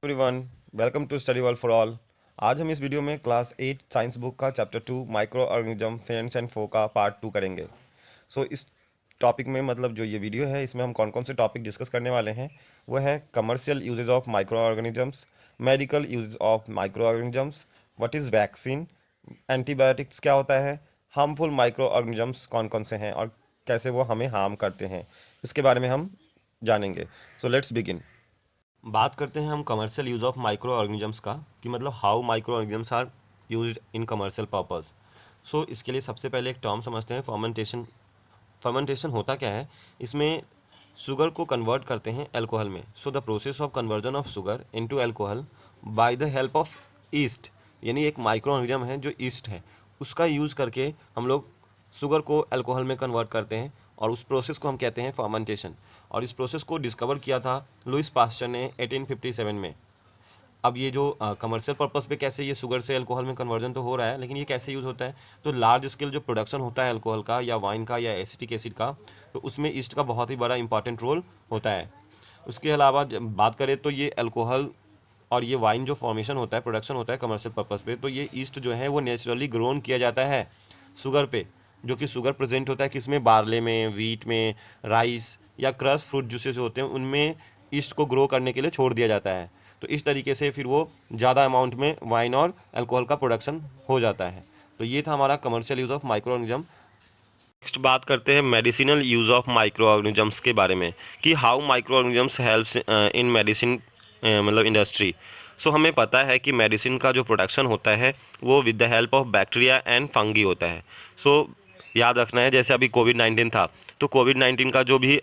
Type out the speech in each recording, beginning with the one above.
Everyone, welcome to study world for all. आज हम इस वीडियो में क्लास 8 साइंस बुक का chapter 2 microorganism friends and foe का पार्ट 2 करेंगे। इस टॉपिक में मतलब जो ये वीडियो है इसमें हम कौन कौन से टॉपिक डिस्कस करने वाले हैं वो है commercial uses of micro organisms, medical use of micro organisms, what is vaccine, antibiotics क्या होता है, हार्मफुल माइक्रो ऑर्गेनिजम्स कौन कौन से हैं और कैसे वो हमें हार्म करते हैं, इसके बारे में हम जानेंगे। So let's begin. बात करते हैं हम commercial use of micro organisms का कि मतलब how micro organisms are used in commercial purpose. इसके लिए सबसे पहले एक टर्म समझते हैं फर्मेंटेशन। फर्मेंटेशन होता क्या है, इसमें शुगर को कन्वर्ट करते हैं अल्कोहल में। The process of conversion of sugar into alcohol by the help of east, यानी एक माइक्रो ऑर्गेनिज्म है जो ईस्ट है, उसका यूज़ करके हम लोग शुगर को अल्कोहल में कन्वर्ट करते हैं और उस प्रोसेस को हम कहते हैं फर्मेंटेशन। और इस प्रोसेस को डिस्कवर किया था लुइस पास्चर ने 1857 में। अब ये जो कमर्शियल पर्पस पे कैसे ये शुगर से अल्कोहल में कन्वर्जन तो हो रहा है, लेकिन ये कैसे यूज़ होता है, तो लार्ज स्केल जो प्रोडक्शन होता है अल्कोहल का या वाइन का या एसिटिक एसिड का, तो उसमें ईस्ट का बहुत ही बड़ा इंपॉर्टेंट रोल होता है। उसके अलावा जब बात करें तो ये अल्कोहल और ये वाइन जो फॉर्मेशन होता है, प्रोडक्शन होता है कमर्शियल पर्पस पे, तो ये ईस्ट जो है वो नेचुरली ग्रोन किया जाता है शुगर पे, जो कि शुगर प्रेजेंट होता है किसमें, बार्ले में, वीट में, राइस या क्रश फ्रूट जूसेस होते हैं उनमें ईस्ट को ग्रो करने के लिए छोड़ दिया जाता है। तो इस तरीके से फिर वो ज़्यादा अमाउंट में वाइन और अल्कोहल का प्रोडक्शन हो जाता है। तो ये था हमारा commercial use of micro organism. Next बात करते हैं medicinal use of micro organisms के बारे में कि how micro organisms helps in medicine मतलब इंडस्ट्री। हमें पता है कि मेडिसिन का जो प्रोडक्शन होता है वो with the help of bacteria and fungi होता है। याद रखना है, जैसे अभी कोविड-19 था, तो कोविड-19 का जो भी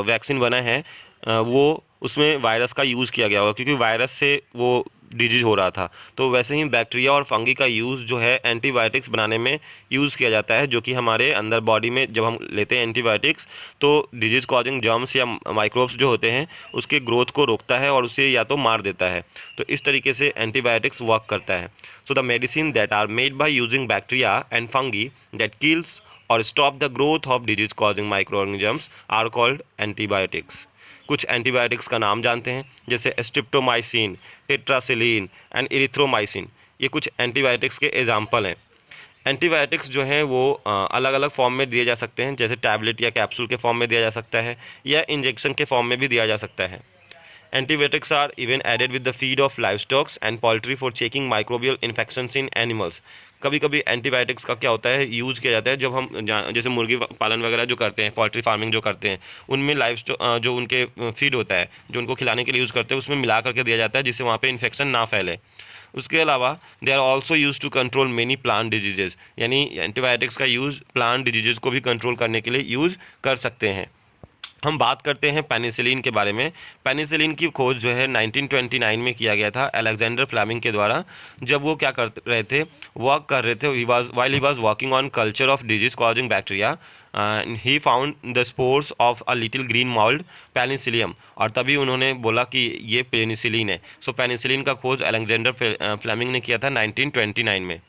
वैक्सीन बना है वो उसमें वायरस का यूज़ किया गया होगा, क्योंकि वायरस से वो डिजीज हो रहा था। तो वैसे ही बैक्टीरिया और फंगी का यूज़ जो है एंटीबायोटिक्स बनाने में यूज़ किया जाता है, जो कि हमारे अंदर बॉडी में जब हम लेते हैं एंटीबायोटिक्स तो डिजीज़ कॉजिंग जर्म्स या माइक्रोब्स जो होते हैं उसके ग्रोथ को रोकता है और उसे या तो मार देता है। तो इस तरीके से एंटीबायोटिक्स वर्क करता है। The medicine that are made by using bacteria and fungi that kills or stop the growth of disease causing micro organisms are called antibiotics. कुछ एंटीबायोटिक्स का नाम जानते हैं, जैसे स्ट्रिप्टोमाइसिन, टेट्रासिलिन एंड इरिथ्रोमाइसिन। ये कुछ एंटीबायोटिक्स के एग्जाम्पल हैं। एंटीबायोटिक्स जो हैं वो अलग अलग फॉर्म में दिए जा सकते हैं, जैसे टैबलेट या कैप्सूल के फॉर्म में दिया जा सकता है या इंजेक्शन के फॉर्म में भी दिया जा सकता है। Antibiotics are even added with the feed of livestock and poultry for checking microbial infections in animals. कभी कभी एंटीबायोटिक्स का क्या होता है, यूज़ किया जाता है जब हम जैसे मुर्गी पालन वगैरह जो करते हैं, पोल्ट्री फार्मिंग जो करते हैं, उनमें लाइव जो उनके फीड होता है जो उनको खिलाने के लिए यूज़ करते हैं उसमें मिला करके दिया जाता है जिससे वहाँ पे इन्फेक्शन ना फैले। उसके अलावा they are also use to control many plant diseases, यानी एंटीबायोटिक्स का यूज़ प्लांट डिजीजेज को भी कंट्रोल करने के लिए यूज़ कर सकते हैं। हम बात करते हैं पेनिसिलिन के बारे में। पेनिसिलिन की खोज जो है 1929 में किया गया था अलेक्जेंडर फ्लेमिंग के द्वारा। जब वो क्या कर रहे थे, वर्क कर रहे थे, he was working on culture of disease causing bacteria, he found the spores of a little green mould Penicillium, और तभी उन्होंने बोला कि ये पेनिसिलिन है। पेनिसिलिन का खोज अलेक्जेंडर फ्लेमिंग ने किया था 1929 में।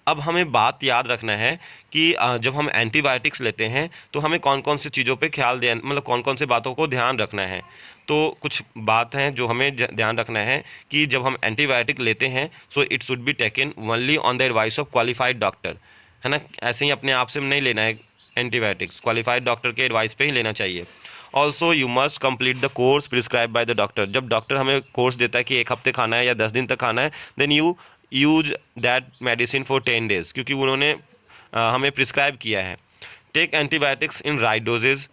अब हमें बात याद रखना है कि जब हम एंटीबायोटिक्स लेते हैं तो हमें कौन कौन सी चीज़ों पे ख्याल दें, मतलब कौन कौन से बातों को ध्यान रखना है। तो कुछ बात हैं जो हमें ध्यान रखना है कि जब हम एंटीबायोटिक लेते हैं it should be taken only on the advice of qualified doctor, है ना। ऐसे ही अपने आप से नहीं लेना है एंटीबायोटिक्स, क्वालिफाइड डॉक्टर के एडवाइस पे ही लेना चाहिए। Also you must complete the course prescribe by the doctor. जब डॉक्टर हमें कोर्स देता है कि 1 हफ्ते खाना है या 10 दिन तक खाना है, then you use that medicine for 10 days, क्योंकि उन्होंने हमें प्रिस्क्राइब किया है। Take antibiotics in right doses.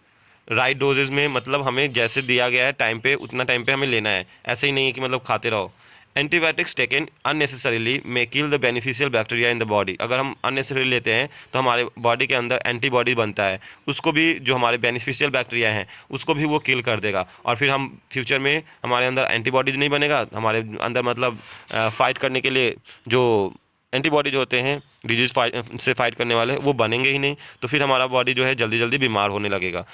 Right doses में मतलब हमें जैसे दिया गया है टाइम पे उतना टाइम पे हमें लेना है, ऐसे ही नहीं है कि मतलब खाते रहो। Antibiotics taken unnecessarily may kill the beneficial bacteria in the body. अगर हम अननेसेसरी लेते हैं तो हमारे बॉडी के अंदर एंटीबॉडी बनता है, उसको भी जो हमारे बेनिफिशियल बैक्टीरिया हैं उसको भी वो किल कर देगा, और फिर हम फ्यूचर में हमारे अंदर एंटीबॉडीज़ नहीं बनेगा, हमारे अंदर मतलब फाइट करने के लिए जो एंटीबॉडी जो होते हैं डिजीज से फाइट करने वाले वो बनेंगे ही नहीं, तो फिर हमारा बॉडी जो है जल्दी जल्दी बीमार होने लगेगा।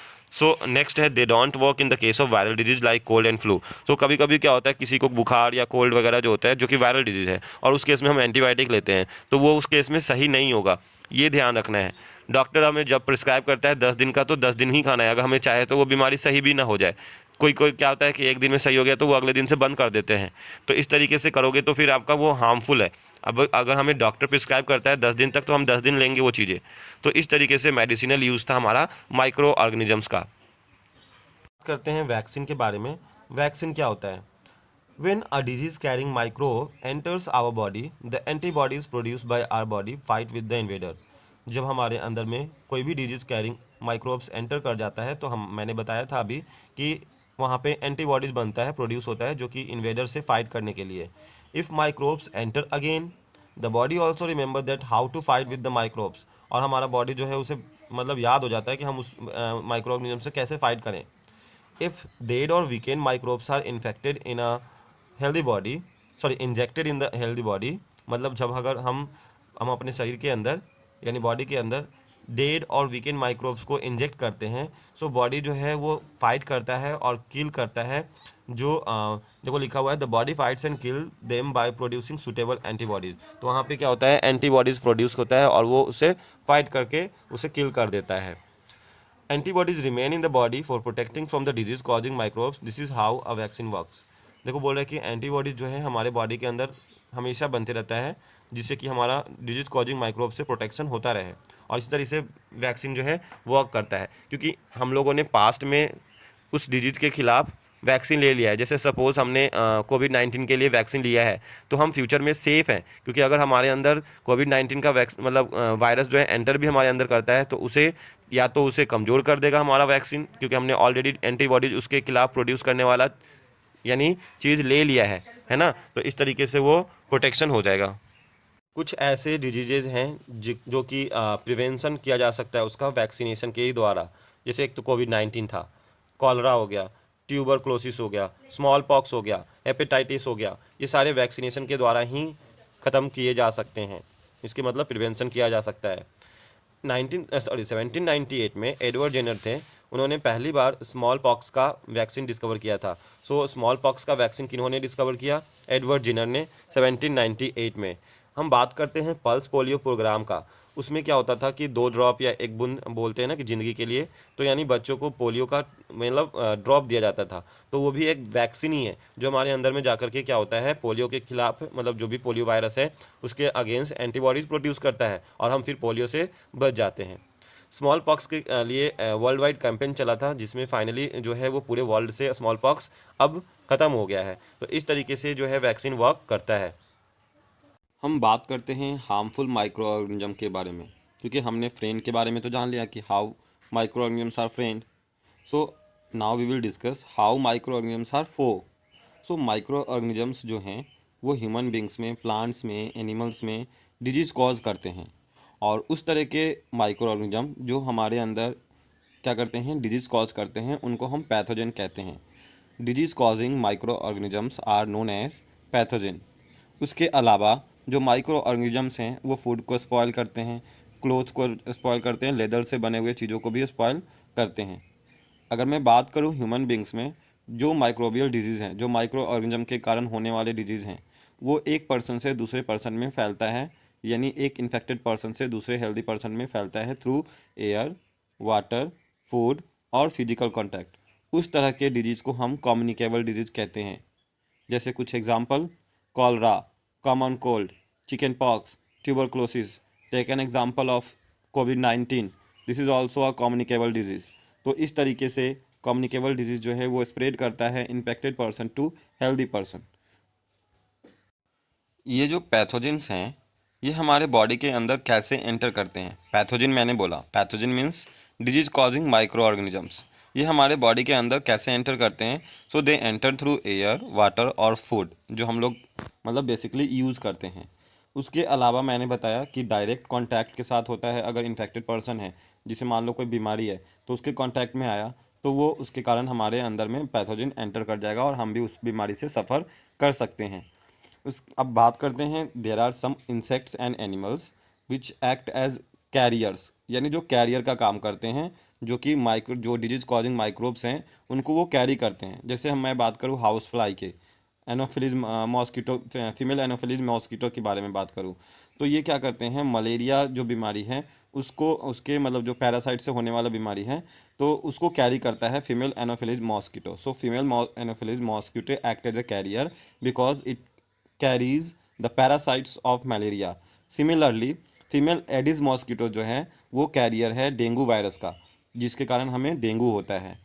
नेक्स्ट है they don't work in the case of viral disease like cold and flu. कभी कभी क्या होता है, किसी को बुखार या कोल्ड वगैरह जो होता है जो कि वायरल डिजीज है और उस केस में हम एंटीबायोटिक लेते हैं तो वो उस केस में सही नहीं होगा, ये ध्यान रखना है। डॉक्टर हमें जब प्रिस्क्राइब करता है 10 दिन का तो 10 दिन ही खाना है, अगर हमें चाहे तो वो बीमारी सही भी ना हो जाए, कोई कोई क्या होता है कि एक दिन में सही हो गया तो वो अगले दिन से बंद कर देते हैं। तो इस तरीके से करोगे तो फिर आपका वो हार्मफुल है। अब अगर हमें डॉक्टर प्रिस्क्राइब करता है 10 दिन तक, तो हम 10 दिन लेंगे वो चीज़ें। तो इस तरीके से मेडिसिनल यूज़ था हमारा माइक्रो ऑर्गेनिजम्स का। करते हैं वैक्सीन के बारे में। वैक्सीन क्या होता है? When a disease carrying microbe enters our body, the antibodies produced by our body fight with the invader. जब हमारे अंदर में कोई भी डिजीज कैरिंग माइक्रोब्स एंटर कर जाता है तो मैंने बताया था अभी कि वहाँ पे एंटीबॉडीज बनता है, प्रोड्यूस होता है, जो कि इन्वेडर से फाइट करने के लिए। If microbes enter again, the body also remember that how to fight with the microbes. और हमारा बॉडी जो है उसे मतलब याद हो जाता है कि हम उस माइक्रो ऑर्गेनिज्म से कैसे फाइट करें। If dead or weakened microbes are infected in a healthy body, sorry, injected in the healthy body, मतलब जब अगर हम अपने शरीर के अंदर यानी बॉडी के अंदर डेड और वीकेंड माइक्रोब्स को इंजेक्ट करते हैं, सो बॉडी जो है वो फाइट करता है और किल करता है। जो देखो लिखा हुआ है the body fights and kill them by producing suitable antibodies. तो वहाँ पे क्या होता है, एंटीबॉडीज़ प्रोड्यूस होता है और वो उसे फाइट करके उसे किल कर देता है। Antibodies remain in the body for protecting from the disease causing microbes, this is how a vaccine works. देखो बोल रहा है कि एंटीबॉडीज जो है हमारे बॉडी के अंदर हमेशा बनते रहता है, जिससे कि हमारा डिजीज कॉजिंग माइक्रोब से प्रोटेक्शन होता रहे। और इसी तरह से वैक्सीन जो है वर्क करता है, क्योंकि हम लोगों ने पास्ट में उस डिजीज़ के खिलाफ वैक्सीन ले लिया है। जैसे सपोज़ हमने कोविड-19 के लिए वैक्सीन लिया है, तो हम फ्यूचर में सेफ़ हैं, क्योंकि अगर हमारे अंदर कोविड-19 का मतलब वायरस जो है एंटर भी हमारे अंदर करता है, तो उसे या तो उसे कमज़ोर कर देगा हमारा वैक्सीन, क्योंकि हमने ऑलरेडी एंटीबॉडीज उसके खिलाफ प्रोड्यूस करने वाला यानी चीज़ ले लिया है ना? तो इस तरीके से वो प्रोटेक्शन हो जाएगा। कुछ ऐसे डिजीजेज हैं जो कि प्रिवेंशन किया जा सकता है उसका वैक्सीनेशन के ही द्वारा। जैसे एक तो कोविड-19 था, कॉलरा हो गया, ट्यूबरक्लोसिस हो गया, स्मॉल पॉक्स हो गया, हेपेटाइटिस हो गया। ये सारे वैक्सीनेशन के द्वारा ही ख़त्म किए जा सकते हैं। इसके मतलब प्रिवेंशन किया जा सकता है। 1798 में एडवर्ड जेनर थे, उन्होंने पहली बार स्मॉल पॉक्स का वैक्सीन डिस्कवर किया था। सो स्मॉल पॉक्स का वैक्सीन किन्होंने डिस्कवर किया? एडवर्ड जेनर ने 1798 में। हम बात करते हैं पल्स पोलियो प्रोग्राम का। उसमें क्या होता था कि 2 ड्रॉप या 1 बूंद बोलते हैं ना कि ज़िंदगी के लिए, तो यानी बच्चों को पोलियो का मतलब ड्रॉप दिया जाता था। तो वो भी एक वैक्सीन ही है, जो हमारे अंदर में जाकर के क्या होता है, पोलियो के खिलाफ मतलब जो भी पोलियो वायरस है उसके अगेंस्ट एंटीबॉडीज़ प्रोड्यूस करता है और हम फिर पोलियो से बच जाते हैं। स्मॉल पॉक्स के लिए वर्ल्ड वाइड कैंपेन चला था, जिसमें फाइनली जो है वो पूरे वर्ल्ड से स्मॉल पॉक्स अब ख़त्म हो गया है। तो इस तरीके से जो है वैक्सीन वर्क करता है। हम बात करते हैं हार्मफुल माइक्रो ऑर्गेनिज्म के बारे में, क्योंकि हमने फ्रेंड के बारे में तो जान लिया कि how micro organisms are friend. So now we will discuss how micro organisms are foe. So micro organisms जो हैं वो ह्यूमन बींग्स में, प्लांट्स में, एनिमल्स में डिजीज़ कॉज करते हैं। और उस तरह के माइक्रो ऑर्गेनिज्म जो हमारे अंदर क्या करते हैं, डिजीज़ कॉज करते हैं, उनको हम पैथोजन कहते हैं। Disease causing micro organisms are known as pathogen. उसके अलावा जो माइक्रो ऑर्गेनिजम्स हैं वो फूड को स्पॉइल करते हैं, क्लोथ को स्पॉइल करते हैं, लेदर से बने हुए चीज़ों को भी स्पॉइल करते हैं। अगर मैं बात करूँ ह्यूमन बींग्स में, जो माइक्रोबियल डिजीज़ हैं, जो माइक्रो ऑर्गेनिज्म के कारण होने वाले डिजीज़ हैं, वो एक पर्सन से दूसरे पर्सन में फैलता है, यानी एक इन्फेक्टेड पर्सन से दूसरे हेल्दी पर्सन में फैलता है थ्रू एयर, वाटर, फूड और फिजिकल कॉन्टैक्ट। उस तरह के डिजीज़ को हम कम्युनिकेबल डिजीज़ कहते हैं। जैसे कुछ example, cholera, common cold, chicken pox, tuberculosis. Take an example of कोविड-19, this is also a communicable disease. तो इस तरीके से कम्युनिकेबल डिजीज़ जो है वो स्प्रेड करता है infected person to healthy person. ये जो पैथोजेंस हैं ये हमारे बॉडी के अंदर कैसे एंटर करते हैं? पैथोजन मैंने बोला, pathogen means disease causing micro organisms. ये हमारे बॉडी के अंदर कैसे एंटर करते हैं? So they enter through air, water और फूड, जो हम लोग मतलब बेसिकली यूज़ करते हैं। उसके अलावा मैंने बताया कि डायरेक्ट कांटेक्ट के साथ होता है। अगर इन्फेक्टेड पर्सन है, जिसे मान लो कोई बीमारी है, तो उसके कांटेक्ट में आया तो वो उसके कारण हमारे अंदर में पैथोजन एंटर कर जाएगा और हम भी उस बीमारी से सफ़र कर सकते हैं। उस अब बात करते हैं, there are some insects and animals which act as carriers, यानी जो कैरियर का काम करते हैं, जो कि जो डिजीज कॉजिंग माइक्रोब्स हैं उनको वो कैरी करते हैं। जैसे मैं बात करूँ हाउस फ्लाई के, anopheles mosquito, female anopheles mosquito के बारे में बात करूँ, तो ये क्या करते हैं, मलेरिया जो बीमारी है उसको उसके मतलब जो पैरासाइट से होने वाला बीमारी है तो उसको कैरी करता है female anopheles mosquito. So female anopheles mosquito act as a carrier because it carries the parasites of malaria. Similarly female aedes mosquito जो है वो कैरियर है डेंगू वायरस का, जिसके कारण हमें डेंगू होता है।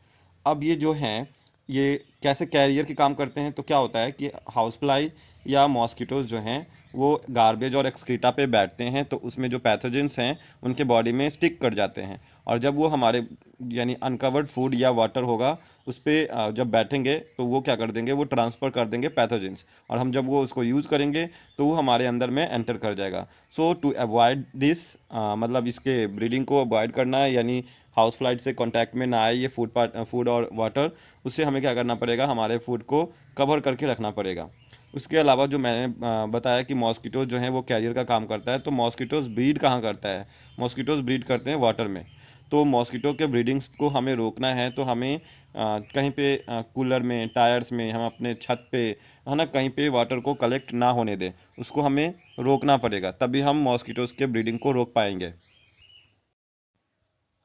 अब ये जो हैं ये कैसे कैरियर के काम करते हैं, तो क्या होता है कि हाउस फ्लाई या मॉस्किटोज़ जो हैं वो गार्बेज और एक्सक्रीटा पे बैठते हैं, तो उसमें जो पैथोजेंस हैं उनके बॉडी में स्टिक कर जाते हैं, और जब वो हमारे यानी अनकवर्ड फूड या वाटर होगा उस पर जब बैठेंगे तो वो क्या कर देंगे, वो ट्रांसफ़र कर देंगे पैथोजेंस, और हम जब वो उसको यूज़ करेंगे तो वो हमारे अंदर में एंटर कर जाएगा। सो टू अवॉइड दिस, मतलब इसके ब्रीडिंग को अवॉइड करना है, यानी हाउस फ्लाइट से कांटेक्ट में ना आए ये फूड और वाटर, उससे हमें क्या करना पड़ेगा, हमारे फूड को कवर करके रखना पड़ेगा। उसके अलावा जो मैंने बताया कि मॉस्किटो जो है वो कैरियर का काम करता है, तो मॉस्किटोज़ ब्रीड कहाँ करता है, मॉस्किटोज़ ब्रीड करते हैं वाटर में। तो मॉस्किटो के ब्रीडिंग्स को हमें रोकना है तो हमें कहीं पे कूलर में, टायर्स में, हम अपने छत पे, है ना, कहीं पे वाटर को कलेक्ट ना होने दें, उसको हमें रोकना पड़ेगा, तभी हम मॉस्किटोज़ के ब्रीडिंग को रोक पाएंगे।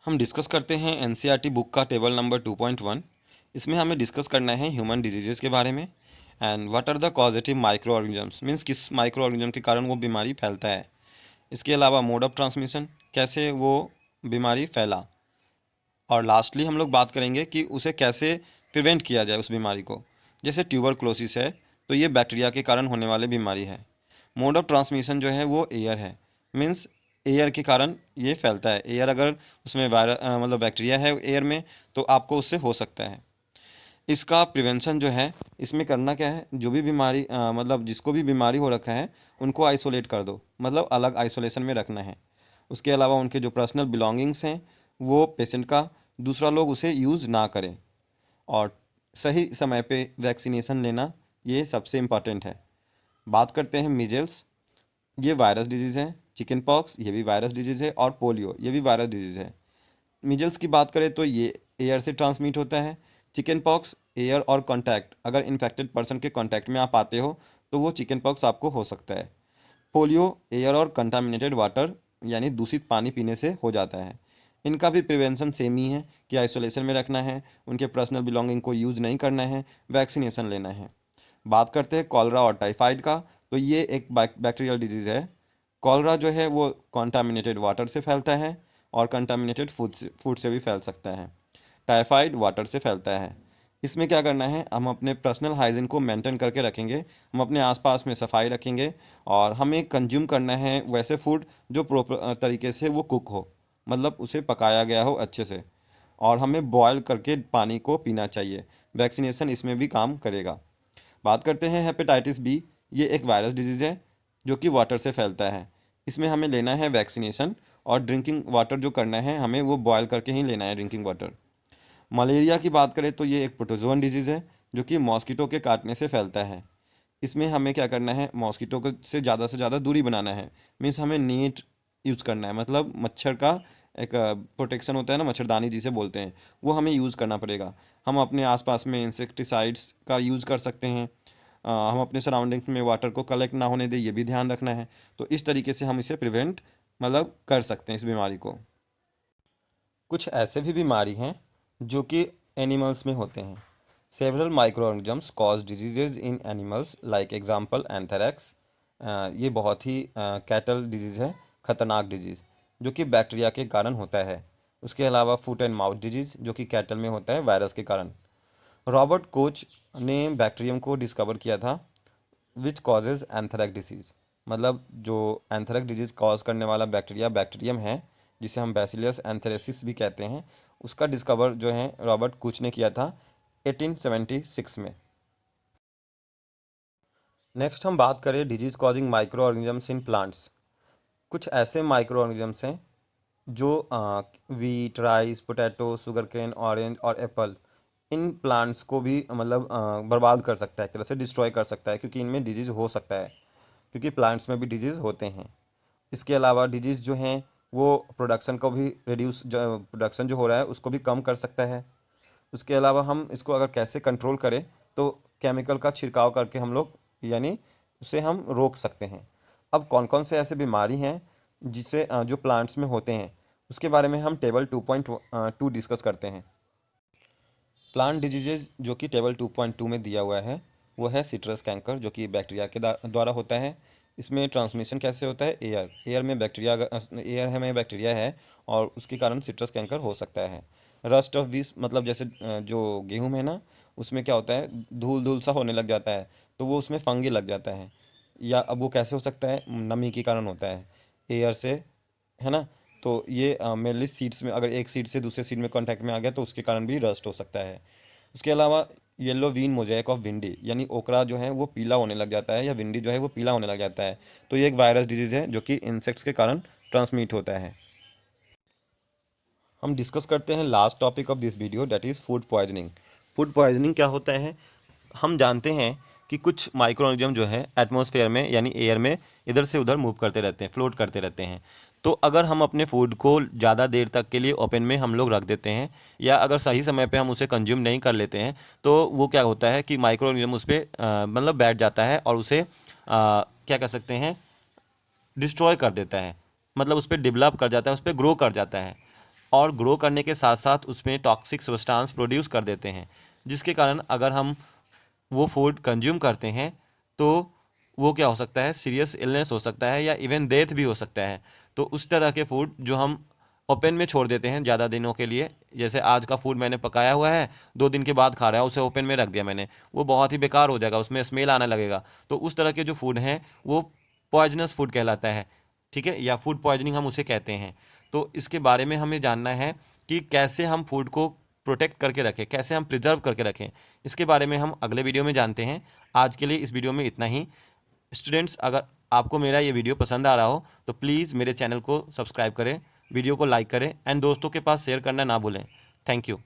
हम डिस्कस करते हैं एनसीईआरटी बुक का टेबल नंबर 2.1। इसमें हमें डिस्कस करना है ह्यूमन डिजीज़ के बारे में, and what are the causative micro organisms, means किस माइक्रो ऑर्गेनिज्म के कारण वो बीमारी फैलता है। इसके अलावा मोड ऑफ ट्रांसमिशन, कैसे वो बीमारी फैला, और लास्टली हम लोग बात करेंगे कि उसे कैसे प्रिवेंट किया जाए उस बीमारी को। जैसे ट्यूबरक्लोसिस है तो ये बैक्टीरिया के कारण होने वाली बीमारी है। मोड ऑफ ट्रांसमिशन जो है वो एयर है, मीन्स एयर के कारण ये फैलता है। एयर अगर उसमें मतलब बैक्टीरिया है एयर में तो आपको उससे हो सकता है। इसका प्रिवेंशन जो है, इसमें करना क्या है, जो भी बीमारी मतलब जिसको भी बीमारी हो रखा है उनको आइसोलेट कर दो, मतलब अलग आइसोलेशन में रखना है। उसके अलावा उनके जो पर्सनल बिलोंगिंग्स हैं वो पेशेंट का, दूसरा लोग उसे यूज़ ना करें, और सही समय पे वैक्सीनेशन लेना, ये सबसे इम्पॉर्टेंट है। बात करते हैं मीजल्स, ये वायरस डिजीज़ है। चिकन पॉक्स ये भी वायरस डिजीज़ है, और पोलियो ये भी वायरस डिजीज़ है। मीजल्स की बात करें तो ये एयर से ट्रांसमिट होता है। चिकन पॉक्स एयर और कांटेक्ट, अगर इन्फेक्टेड पर्सन के कांटेक्ट में आप आते हो तो वो चिकन पॉक्स आपको हो सकता है। पोलियो एयर और कंटामिनेटेड वाटर, यानी दूषित पानी पीने से हो जाता है। इनका भी प्रिवेंशन सेम ही है कि आइसोलेशन में रखना है, उनके पर्सनल बिलोंगिंग को यूज़ नहीं करना है, वैक्सीनेशन लेना है। बात करते हैं कॉलरा और टाइफाइड का, तो ये एक बैक्टीरियल डिजीज़ है। कॉलरा जो है वो कंटामिनेटेड वाटर से फैलता है, और कंटामिनेटेड फूड से भी फैल सकता है। टाइफाइड वाटर से फैलता है। इसमें क्या करना है, हम अपने पर्सनल हाइजीन को मेंटेन करके रखेंगे, हम अपने आसपास में सफाई रखेंगे, और हमें कंज्यूम करना है वैसे फूड जो प्रॉपर तरीके से वो कुक हो, मतलब उसे पकाया गया हो अच्छे से, और हमें बॉयल करके पानी को पीना चाहिए। वैक्सीनेशन इसमें भी काम करेगा। बात करते हैं हेपेटाइटिस बी, ये एक वायरस डिजीज़ है जो कि वाटर से फैलता है। इसमें हमें लेना है वैक्सीनेशन, और ड्रिंकिंग वाटर जो करना है हमें वो बॉयल करके ही लेना है ड्रिंकिंग वाटर। मलेरिया की बात करें तो ये एक प्रोटोजोअन डिजीज़ है जो कि मॉस्किटो के काटने से फैलता है। इसमें हमें क्या करना है, मॉस्किटो को से ज़्यादा दूरी बनाना है। मीन्स हमें नेट यूज़ करना है, मतलब मच्छर का एक प्रोटेक्शन होता है ना, मच्छरदानी जिसे बोलते हैं, वो हमें यूज़ करना पड़ेगा। हम अपने आसपास में इंसेक्टिसाइड्स का यूज़ कर सकते हैं। हम अपने सराउंडिंग्स में वाटर को कलेक्ट ना होने दें, ये भी ध्यान रखना है। तो इस तरीके से हम इसे प्रिवेंट मतलब कर सकते हैं इस बीमारी को। कुछ ऐसे भी बीमारी हैं जो कि एनिमल्स में होते हैं। Several microorganisms cause diseases in animals, like example anthrax. ये बहुत ही कैटल डिजीज़ है, खतरनाक डिजीज़ जो कि बैक्टीरिया के कारण होता है। उसके अलावा फुट एंड माउथ डिजीज़ जो कि कैटल में होता है वायरस के कारण। रॉबर्ट कोच ने बैक्टीरियम को डिस्कवर किया था विच कॉजेज एंथ्रेक्स डिजीज़, मतलब जो एंथ्रेक्स डिजीज़ कॉज करने वाला बैक्टीरियम है, जिसे हम बैसिलियस एंथ्रेसिस भी कहते हैं, उसका डिस्कवर जो है रॉबर्ट कुच ने किया था 1876 में। नेक्स्ट हम बात करें disease causing micro organisms in plants. कुछ ऐसे माइक्रो ऑर्गेनिजम्स हैं जो wheat, rice, potato, sugar cane, orange और एप्पल, इन प्लांट्स को भी मतलब बर्बाद कर सकता है, एक तरह से डिस्ट्रॉय कर सकता है, क्योंकि इनमें डिजीज़ हो सकता है, क्योंकि प्लांट्स में भी डिजीज़ होते हैं। इसके अलावा डिजीज़ जो हैं वो प्रोडक्शन को भी रिड्यूस, जो प्रोडक्शन जो हो रहा है उसको भी कम कर सकता है। उसके अलावा हम इसको अगर कैसे कंट्रोल करें, तो केमिकल का छिड़काव करके हम लोग, यानी उसे हम रोक सकते हैं। अब कौन कौन से ऐसे बीमारी हैं जिसे जो प्लांट्स में होते हैं उसके बारे में हम टेबल 2.2 डिस्कस करते हैं। प्लांट डिजीजेज जो कि टेबल 2.2 में दिया हुआ है वो है सिट्रस कैंकर, जो कि बैक्टीरिया के द्वारा होता है। इसमें ट्रांसमिशन कैसे होता है? एयर में बैक्टीरिया, एयर में बैक्टीरिया है और उसके कारण सिट्रस कैंकर हो सकता है। रस्ट ऑफ बीस मतलब जैसे जो गेहूं है ना, उसमें क्या होता है, धूल धूल सा होने लग जाता है, तो वो उसमें फंगी लग जाता है। या अब वो कैसे हो सकता है? नमी के कारण होता है, एयर से, है ना। तो ये मेनली सीड्स में, अगर एक सीड से दूसरे सीड में कांटेक्ट में आ गया तो उसके कारण भी रस्ट हो सकता है। उसके अलावा yellow vein mosaic of bhindi, यानी ओकरा जो है वो पीला होने लग जाता है, या विंडी जो है वो पीला होने लग जाता है। तो ये एक वायरस डिजीज़ है जो कि इंसेक्ट्स के कारण ट्रांसमिट होता है। हम डिस्कस करते हैं last topic of this video, that is food poisoning. Food poisoning क्या होता है? हम जानते हैं कि कुछ माइक्रो ऑर्गेनिज्म जो है एटमॉस्फेयर में यानी एयर में इधर से उधर मूव करते रहते हैं, फ्लोट करते रहते हैं। तो अगर हम अपने फूड को ज़्यादा देर तक के लिए ओपन में हम लोग रख देते हैं, या अगर सही समय पे हम उसे कंज्यूम नहीं कर लेते हैं, तो वो क्या होता है कि माइक्रो ऑर्गेनिज्म उस पर मतलब बैठ जाता है और उसे क्या कह सकते हैं, डिस्ट्रॉय कर देता है। मतलब उस पर डेवलप कर जाता है, उस पर ग्रो कर जाता है, और ग्रो करने के साथ साथ उसमें टॉक्सिक सब्सटेंस प्रोड्यूस कर देते हैं, जिसके कारण अगर हम वो फूड कंज्यूम करते हैं तो वो क्या हो सकता है, सीरियस इलनेस हो सकता है, या इवन डेथ भी हो सकता है। तो उस तरह के फूड जो हम ओपन में छोड़ देते हैं ज़्यादा दिनों के लिए, जैसे आज का फूड मैंने पकाया हुआ है, 2 दिन के बाद खा रहा है, उसे ओपन में रख दिया मैंने, वो बहुत ही बेकार हो जाएगा, उसमें स्मेल आने लगेगा। तो उस तरह के जो फूड हैं वो पॉइजनस फूड कहलाता है, ठीक है, या फूड पॉइजनिंग हम उसे कहते हैं। तो इसके बारे में हमें जानना है कि कैसे हम फूड को प्रोटेक्ट करके रखें, कैसे हम प्रिजर्व करके रखें। इसके बारे में हम अगले वीडियो में जानते हैं। आज के लिए इस वीडियो में इतना ही। स्टूडेंट्स, अगर आपको मेरा ये वीडियो पसंद आ रहा हो तो प्लीज़ मेरे चैनल को सब्सक्राइब करें, वीडियो को लाइक करें एंड दोस्तों के पास शेयर करना ना भूलें। Thank you.